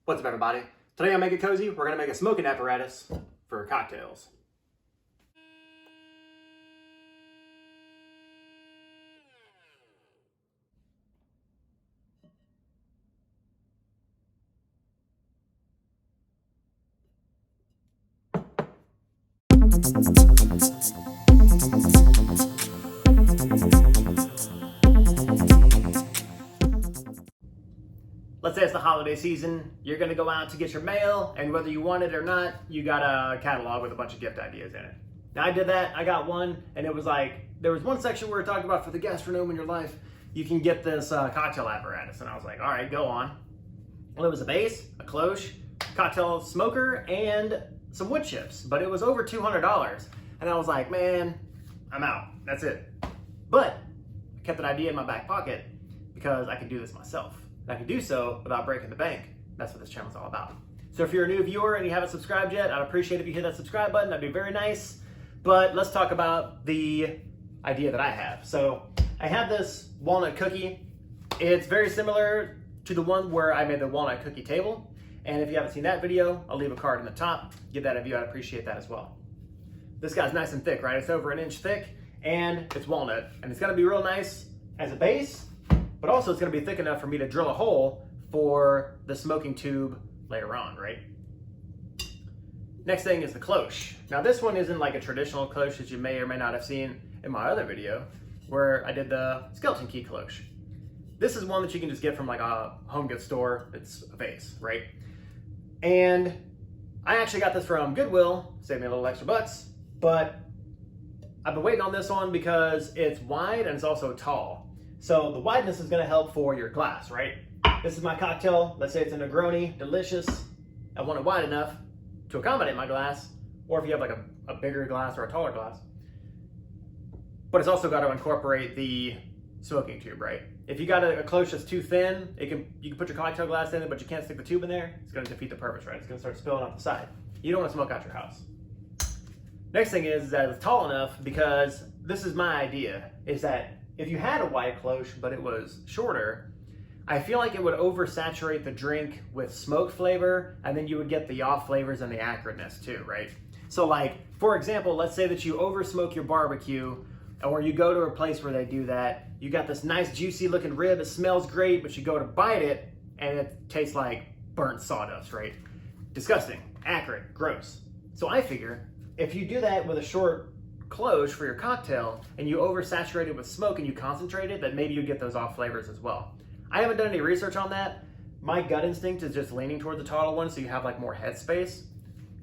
What's up, everybody? Today on Make It Cozy, we're gonna make a smoking apparatus for cocktails. Let's say it's the holiday season, you're gonna go out to get your mail, and whether you want it or not, you got a catalog with a bunch of gift ideas in it. Now I did that, I got one, and it was like, there was one section where it talked about for the gastronome in your life, you can get this cocktail apparatus, and I was like, all right, go on. Well, it was a base, a cloche, cocktail smoker, and some wood chips, but it was over $200, and I was like, man, I'm out, that's it. But I kept an idea in my back pocket because I could do this myself. And I can do so without breaking the bank. That's what this channel is all about. So if you're a new viewer and you haven't subscribed yet, I'd appreciate if you hit that subscribe button. That'd be very nice. But let's talk about the idea that I have. So I have this walnut cookie. It's very similar to the one where I made the walnut cookie table. And if you haven't seen that video, I'll leave a card in the top. Give that a view, I'd appreciate that as well. This guy's nice and thick, right? It's over an inch thick and it's walnut. And it's gonna be real nice as a base, but also it's gonna be thick enough for me to drill a hole for the smoking tube later on, right? Next thing is the cloche. Now this one isn't like a traditional cloche that you may or may not have seen in my other video where I did the skeleton key cloche. This is one that you can just get from like a home goods store. It's a vase, right? And I actually got this from Goodwill, saved me a little extra bucks, but I've been waiting on this one because it's wide and it's also tall. So the wideness is gonna help for your glass, right? This is my cocktail. Let's say it's a Negroni, delicious. I want it wide enough to accommodate my glass, or if you have like a bigger glass or a taller glass. But it's also gotta incorporate the smoking tube, right? If you got a cloche that's too thin, you can put your cocktail glass in it, but you can't stick the tube in there, it's gonna defeat the purpose, right? It's gonna start spilling off the side. You don't wanna smoke out your house. Next thing is that it's tall enough, because this is my idea, is that if you had a wide cloche, but it was shorter, I feel like it would oversaturate the drink with smoke flavor, and then you would get the off flavors and the acridness too, right? So like, for example, let's say that you over smoke your barbecue, or you go to a place where they do that, you got this nice juicy looking rib, it smells great, but you go to bite it, and it tastes like burnt sawdust, right? Disgusting, acrid, gross. So I figure, if you do that with a short cloche for your cocktail and you oversaturate it with smoke and you concentrate it, that maybe you get those off flavors as well. I haven't done any research on that. My gut instinct is just leaning towards the tall one so you have like more headspace.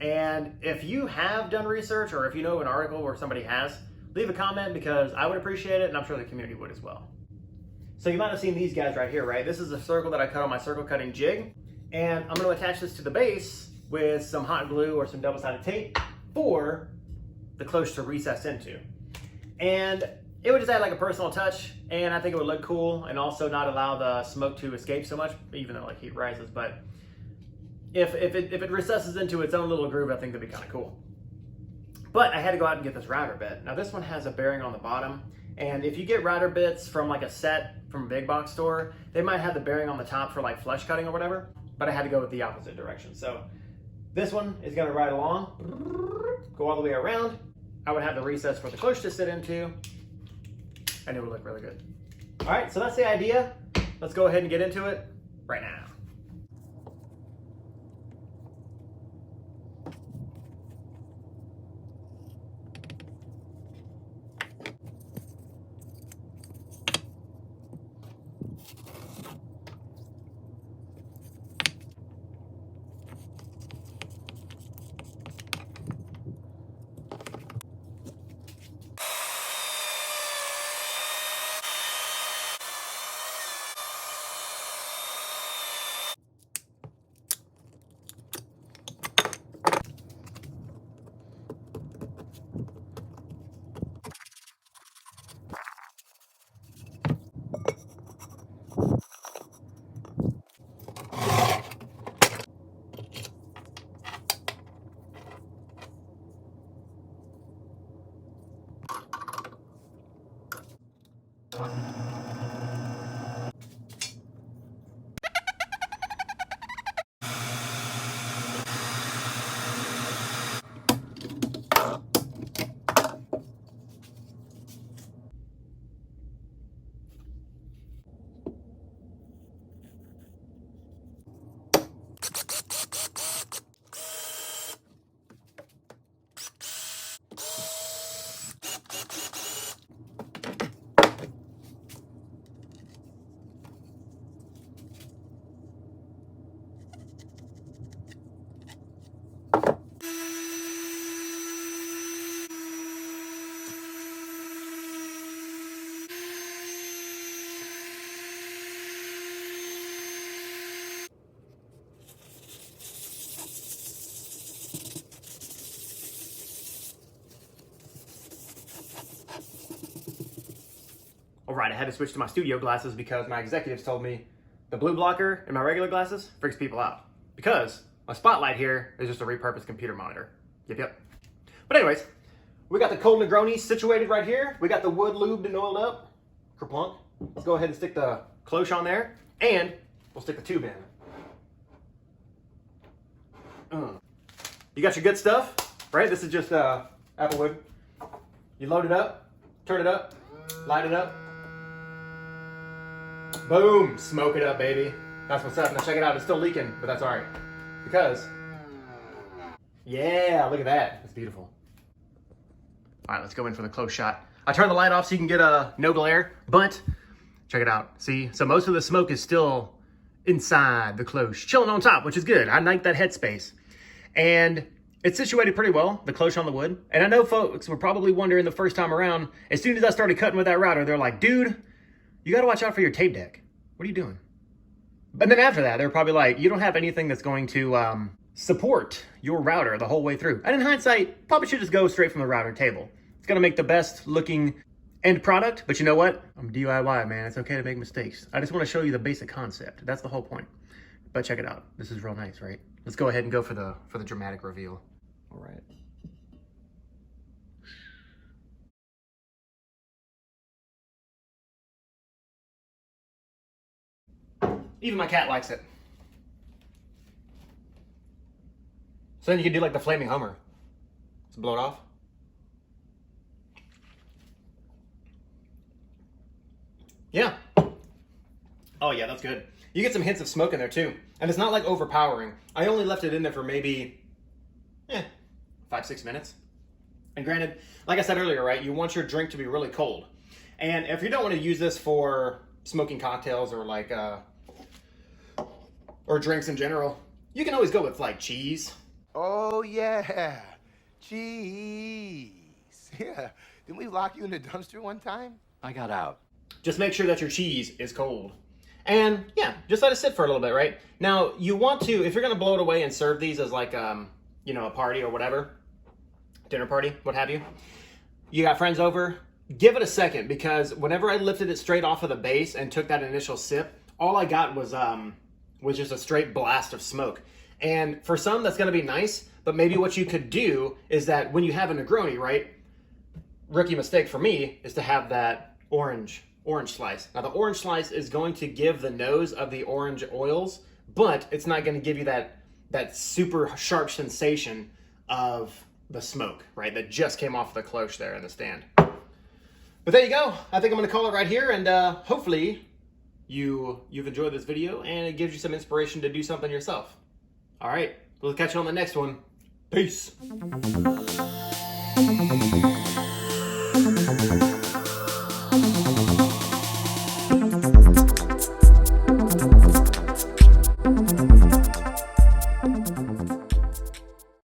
And if you have done research, or if you know an article where somebody has, leave a comment because I would appreciate it and I'm sure the community would as well. So you might have seen these guys right here, right? This is a circle that I cut on my circle cutting jig, and I'm gonna attach this to the base with some hot glue or some double-sided tape for the cloche to recess into. And it would just add like a personal touch, and I think it would look cool and also not allow the smoke to escape so much, even though like heat rises. But if it recesses into its own little groove, I think that'd be kind of cool. But I had to go out and get this router bit. Now this one has a bearing on the bottom, and if you get router bits from like a set from a big box store, they might have the bearing on the top for like flush cutting or whatever, but I had to go with the opposite direction. So this one is gonna ride along, go all the way around. I would have the recess for the cloche to sit into, and it would look really good. All right, so that's the idea. Let's go ahead and get into it right now. I had to switch to my studio glasses because my executives told me the blue blocker in my regular glasses freaks people out. Because my spotlight here is just a repurposed computer monitor. Yep. But anyways, we got the cold Negroni situated right here. We got the wood lubed and oiled up. Kerplunk. Let's go ahead and stick the cloche on there. And we'll stick the tube in. You got your good stuff, right? This is just applewood. You load it up, turn it up, light it up. Boom, smoke it up, baby. That's what's up. Now check it out, it's still leaking, but that's all right. Because, yeah, look at that. It's beautiful. All right, let's go in for the close shot. I turned the light off so you can get no glare, but check it out. See, so most of the smoke is still inside the cloche, chilling on top, which is good. I like that headspace. And it's situated pretty well, the cloche on the wood. And I know folks were probably wondering the first time around, as soon as I started cutting with that router, they're like, dude, you gotta watch out for your tape deck. What are you doing? And then after that, they're probably like, you don't have anything that's going to support your router the whole way through. And in hindsight, probably should just go straight from the router table. It's gonna make the best looking end product, but you know what? I'm DIY, man. It's okay to make mistakes. I just wanna show you the basic concept. That's the whole point. But check it out. This is real nice, right? Let's go ahead and go for the dramatic reveal. All right. Even my cat likes it. So then you can do like the flaming Homer. Let's blow it off. Yeah. Oh yeah, that's good. You get some hints of smoke in there too. And it's not like overpowering. I only left it in there for maybe 5-6 minutes. And granted, like I said earlier, right, you want your drink to be really cold. And if you don't want to use this for smoking cocktails or like or drinks in general, you can always go with like cheese. Oh yeah, cheese. Yeah, didn't we lock you in the dumpster one time? I got out. Just make sure that your cheese is cold. And yeah, just let it sit for a little bit, right? Now, you want to, if you're gonna blow it away and serve these as like, you know, a party or whatever, dinner party, what have you, you got friends over, give it a second, because whenever I lifted it straight off of the base and took that initial sip, all I got was just a straight blast of smoke. And for some, that's gonna be nice, but maybe what you could do is that when you have a Negroni, right, rookie mistake for me is to have that orange slice. Now the orange slice is going to give the nose of the orange oils, but it's not going to give you that super sharp sensation of the smoke, right? That just came off the cloche there in the stand. But there you go. I think I'm going to call it right here, and hopefully you've enjoyed this video and it gives you some inspiration to do something yourself. All right, we'll catch you on the next one. Peace.